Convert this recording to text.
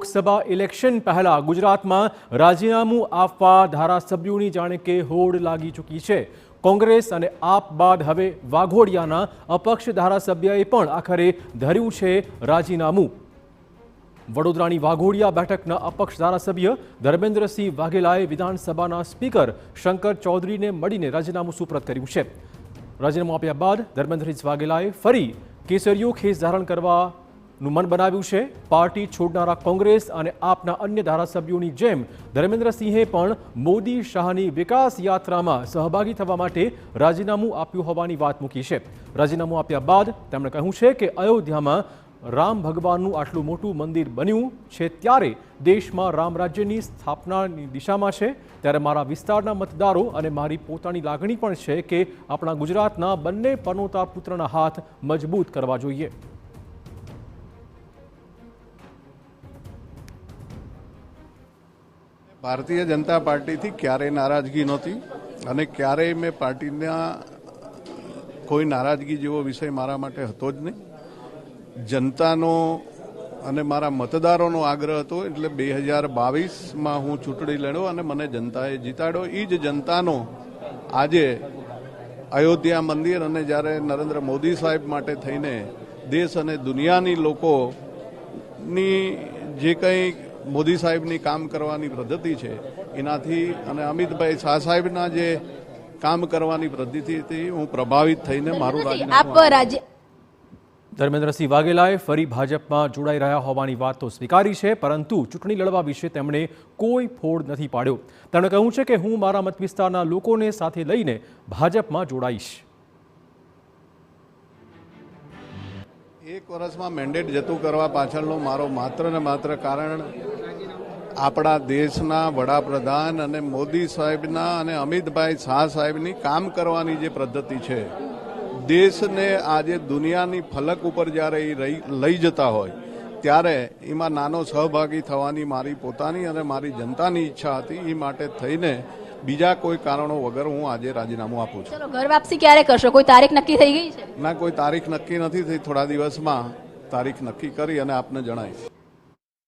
Lok Sabha election પહેલા ગુજરાતમાં રાજીનામું આપવા ધારાસભ્યોની જાણે કે હોડ લાગી ચૂકી છે। કોંગ્રેસ અને આપ બાદ હવે વાઘોડિયાના અપક્ષ ધારાસભ્યએ પણ આખરે ધર્યું છે રાજીનામું। વડોદરાની વાઘોડિયા બેઠકના અપક્ષ ધારાસભ્ય ધર્મેન્દ્રસિંહ વાઘેલાએ વિધાનસભાના સ્પીકર શંકર ચૌધરીને મળીને રાજીનામું સુપ્રત કર્યું છે। રાજીનામું આપ્યા બાદ ધર્મેન્દ્રસિંહ વાઘેલાએ ફરી કેસરીયો ખેસ ધારણ કરવાનું મન બનાવ્યું છે। પાર્ટી છોડનારા કોંગ્રેસ અને આપના અન્ય ધારાસભ્યોની જેમ ધર્મેન્દ્રસિંહે પણ મોદી શાહની વિકાસ યાત્રામાં સહભાગી થવા માટે રાજીનામું આપ્યું હોવાની વાત મૂકી છે। રાજીનામું આપ્યા બાદ તેમણે કહ્યું છે કે અયોધ્યામાં રામ ભગવાનનું આટલું મોટું મંદિર બન્યું છે ત્યારે દેશમાં રામ રાજ્યની સ્થાપનાની દિશામાં છે। ત્યારે મારા વિસ્તારના મતદારો અને મારી પોતાની લાગણી પણ છે કે આપણા ગુજરાતના બંને પનોતા પુત્રના હાથ મજબૂત કરવા જોઈએ। ભારતીય જનતા પાર્ટીથી ક્યારેય નારાજગી નહોતી અને ક્યારેય મેં પાર્ટીના કોઈ નારાજગી જેવો વિષય મારા માટે હતો જ નહીં। જનતાનો અને મારા મતદારોનો આગ્રહ હતો એટલે 2022માં હું ચૂંટણી લડ્યો અને મને જનતાએ જીતાડ્યો। એ જ જનતાનો આજે અયોધ્યા મંદિર અને જ્યારે નરેન્દ્ર મોદી સાહેબ માટે થઈને દેશ અને દુનિયાની લોકોની જે કંઈ મોદી સાહેબની કામ કરવાની પદ્ધતિ છે એનાથી અને અમિતભાઈ શાહ સાહેબના જે કામ કરવાની પદ્ધતિથી હું પ્રભાવિત થઈને મારું રાજીનામું ધર્મેન્દ્રસિંહ વાઘેલાએ ફરી ભાજપમાં જોડાઈ રહ્યા હોવાની વાત તો સ્વીકારી છે, પરંતુ ચૂંટણી લડવા વિશે તેમણે કોઈ ફોડ નથી પાડ્યો। તેમણે કહ્યું છે કે હું મારા મત વિસ્તારના લોકોને સાથે લઈને ભાજપમાં જોડાઈશ। એક વર્ષમાં મેન્ડેટ જતું કરવા પાછળનો મારો માત્ર ને માત્ર કારણ આપણા દેશના વડાપ્રધાન અને મોદી સાહેબના અને અમિતભાઈ શાહ સાહેબની કામ કરવાની જે પદ્ધતિ છે, દેશને આજે દુનિયાની ફલક ઉપર જ્યારે લઈ જતા હોય ત્યારે એમાં નાનો સહભાગી થવાની મારી પોતાની અને મારી જનતાની ઈચ્છા હતી। એ માટે થઈને બીજા કોઈ કારણો વગર હું આજે રાજીનામું આપું છું। ચલો, ઘર વાપસી ક્યારે કરશો? કોઈ તારીખ નક્કી થઈ ગઈ છે? ના, કોઈ તારીખ નક્કી નથી થઈ। થોડા દિવસમાં તારીખ નક્કી કરી અને આપને જણાવીશ।